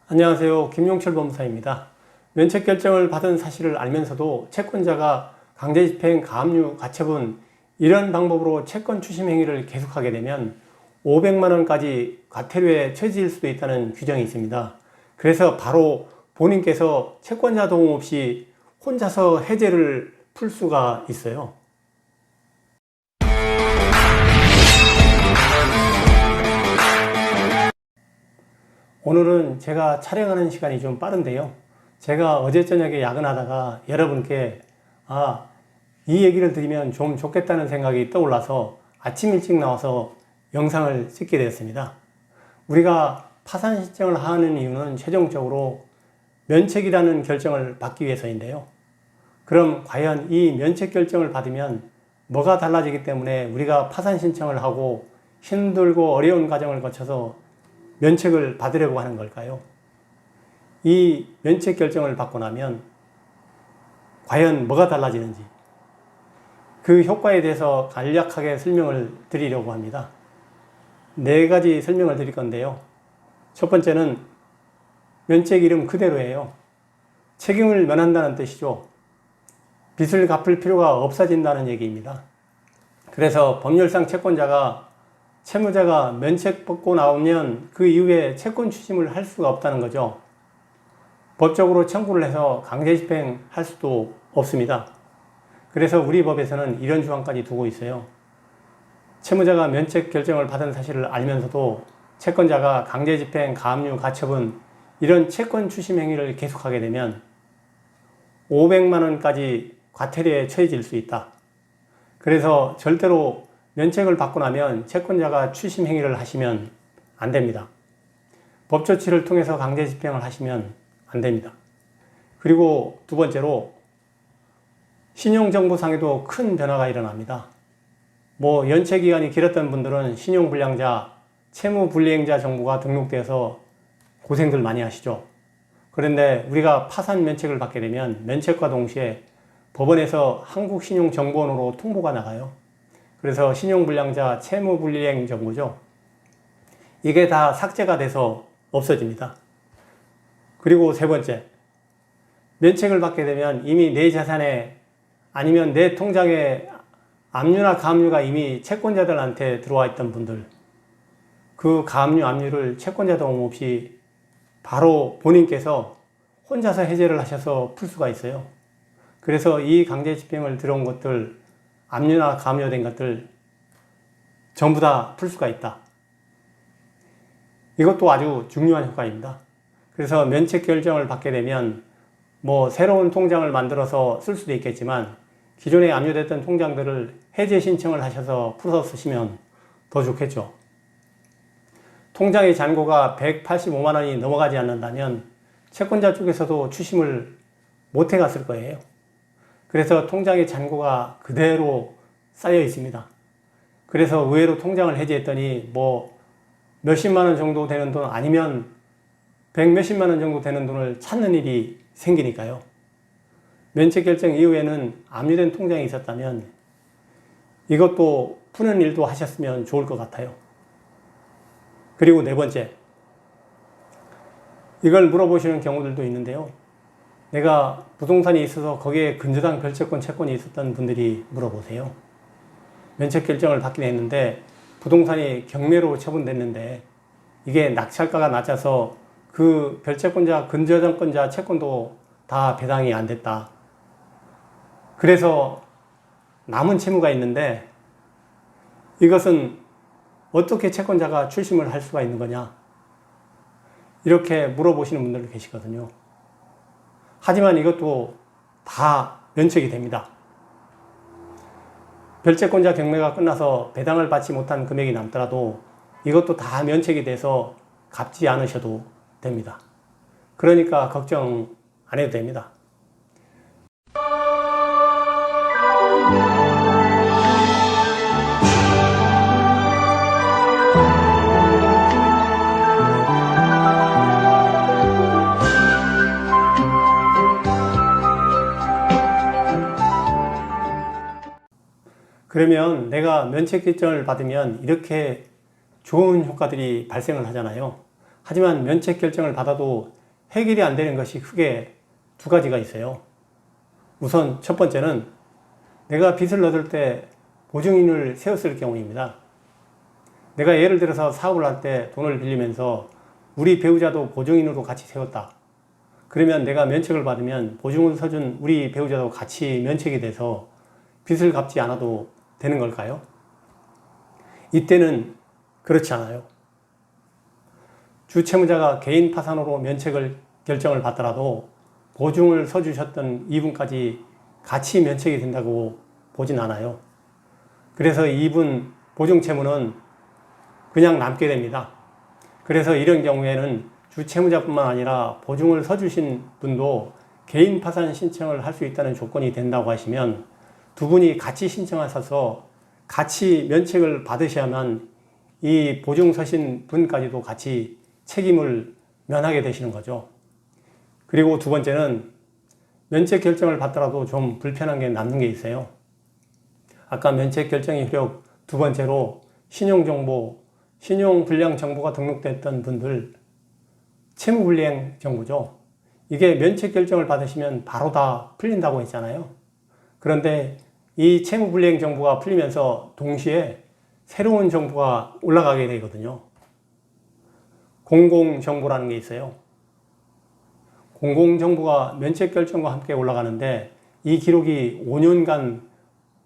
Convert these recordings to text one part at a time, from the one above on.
안녕하세요. 김용철 법무사입니다. 면책 결정을 받은 사실을 알면서도 채권자가 강제집행, 가압류, 가처분 이런 방법으로 채권 추심 행위를 계속하게 되면 500만 원까지 과태료에 처해질 수도 있다는 규정이 있습니다. 그래서 바로 본인께서 채권자 도움 없이 혼자서 해제를 풀 수가 있어요. 오늘은 제가 촬영하는 시간이 좀 빠른데요. 제가 어제 저녁에 야근하다가 여러분께 이 얘기를 드리면 좀 좋겠다는 생각이 떠올라서 아침 일찍 나와서 영상을 찍게 되었습니다. 우리가 파산 신청을 하는 이유는 최종적으로 면책이라는 결정을 받기 위해서인데요. 그럼 과연 이 면책 결정을 받으면 뭐가 달라지기 때문에 우리가 파산 신청을 하고 힘들고 어려운 과정을 거쳐서 면책을 받으려고 하는 걸까요? 이 면책 결정을 받고 나면 과연 뭐가 달라지는지 그 효과에 대해서 간략하게 설명을 드리려고 합니다. 4가지 설명을 드릴 건데요. 첫 번째는 면책 이름 그대로예요. 책임을 면한다는 뜻이죠. 빚을 갚을 필요가 없어진다는 얘기입니다. 그래서 법률상 채권자가 채무자가 면책 받고 나오면 그 이후에 채권 추심을 할 수가 없다는 거죠. 법적으로 청구를 해서 강제 집행할 수도 없습니다. 그래서 우리 법에서는 이런 조항까지 두고 있어요. 채무자가 면책 결정을 받은 사실을 알면서도 채권자가 강제 집행, 가압류, 가처분 이런 채권 추심 행위를 계속하게 되면 500만 원까지 과태료에 처해질 수 있다. 그래서 절대로 면책을 받고 나면 채권자가 추심 행위를 하시면 안 됩니다. 법 조치를 통해서 강제 집행을 하시면 안 됩니다. 그리고 두 번째로 신용정보상에도 큰 변화가 일어납니다. 연체기간이 길었던 분들은 신용불량자, 채무불이행자 정보가 등록되어서 고생들 많이 하시죠. 그런데 우리가 파산 면책을 받게 되면 면책과 동시에 법원에서 한국신용정보원으로 통보가 나가요. 그래서 신용불량자, 채무불이행 정보죠. 이게 다 삭제가 돼서 없어집니다. 그리고 세 번째, 면책을 받게 되면 이미 내 자산에 아니면 내 통장에 압류나 가압류가 이미 채권자들한테 들어와 있던 분들, 그 가압류, 압류를 채권자 도움 없이 바로 본인께서 혼자서 해제를 하셔서 풀 수가 있어요. 그래서 이 강제 집행을 들어온 것들, 압류나 가압류된 것들 전부 다 풀 수가 있다. 이것도 아주 중요한 효과입니다. 그래서 면책 결정을 받게 되면 새로운 통장을 만들어서 쓸 수도 있겠지만 기존에 압류됐던 통장들을 해제 신청을 하셔서 풀어서 쓰시면 더 좋겠죠. 통장의 잔고가 185만 원이 넘어가지 않는다면 채권자 쪽에서도 추심을 못 해갔을 거예요. 그래서 통장의 잔고가 그대로 쌓여 있습니다. 그래서 의외로 통장을 해지했더니 몇십만 원 정도 되는 돈 아니면 100몇십만 원 정도 되는 돈을 찾는 일이 생기니까요. 면책 결정 이후에는 압류된 통장이 있었다면 이것도 푸는 일도 하셨으면 좋을 것 같아요. 그리고 네 번째, 이걸 물어보시는 경우들도 있는데요. 내가 부동산이 있어서 거기에 근저당 별채권 채권이 있었던 분들이 물어보세요. 면책 결정을 받긴 했는데 부동산이 경매로 처분됐는데 이게 낙찰가가 낮아서 그 별채권자, 근저당권자 채권도 다 배당이 안 됐다. 그래서 남은 채무가 있는데 이것은 어떻게 채권자가 출심을 할 수가 있는 거냐? 이렇게 물어보시는 분들도 계시거든요. 하지만 이것도 다 면책이 됩니다. 별채권자 경매가 끝나서 배당을 받지 못한 금액이 남더라도 이것도 다 면책이 돼서 갚지 않으셔도 됩니다. 그러니까 걱정 안 해도 됩니다. 그러면 내가 면책 결정을 받으면 이렇게 좋은 효과들이 발생을 하잖아요. 하지만 면책 결정을 받아도 해결이 안 되는 것이 크게 두 가지가 있어요. 우선 첫 번째는 내가 빚을 얻을 때 보증인을 세웠을 경우입니다. 내가 예를 들어서 사업을 할 때 돈을 빌리면서 우리 배우자도 보증인으로 같이 세웠다. 그러면 내가 면책을 받으면 보증을 서준 우리 배우자도 같이 면책이 돼서 빚을 갚지 않아도 되는 걸까요? 이때는 그렇지 않아요. 주채무자가 개인 파산으로 면책을 결정을 받더라도 보증을 서주셨던 이분까지 같이 면책이 된다고 보진 않아요. 그래서 이분 보증채무는 그냥 남게 됩니다. 그래서 이런 경우에는 주채무자뿐만 아니라 보증을 서주신 분도 개인 파산 신청을 할 수 있다는 조건이 된다고 하시면 두 분이 같이 신청하셔서 같이 면책을 받으셔야만 이 보증 서신 분까지도 같이 책임을 면하게 되시는 거죠. 그리고 두 번째는 면책 결정을 받더라도 좀 불편한 게 남는 게 있어요. 아까 면책 결정의 효력 두 번째로 신용정보, 신용불량 정보가 등록됐던 분들 채무불이행 정보죠. 이게 면책 결정을 받으시면 바로 다 풀린다고 했잖아요. 그런데 이 채무불이행 정보가 풀리면서 동시에 새로운 정보가 올라가게 되거든요. 공공정보라는 게 있어요. 공공정보가 면책 결정과 함께 올라가는데 이 기록이 5년간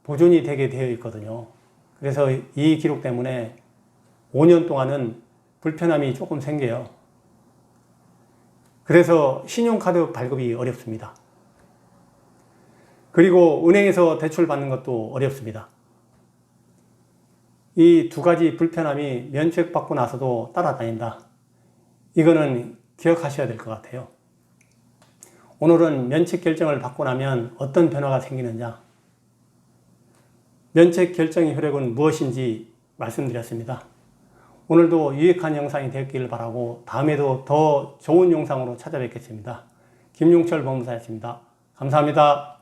보존이 되게 되어 있거든요. 그래서 이 기록 때문에 5년 동안은 불편함이 조금 생겨요. 그래서 신용카드 발급이 어렵습니다. 그리고 은행에서 대출 받는 것도 어렵습니다. 이 두 가지 불편함이 면책받고 나서도 따라다닌다. 이거는 기억하셔야 될 것 같아요. 오늘은 면책 결정을 받고 나면 어떤 변화가 생기느냐, 면책 결정의 효력은 무엇인지 말씀드렸습니다. 오늘도 유익한 영상이 되었기를 바라고 다음에도 더 좋은 영상으로 찾아뵙겠습니다. 김용철 법무사였습니다. 감사합니다.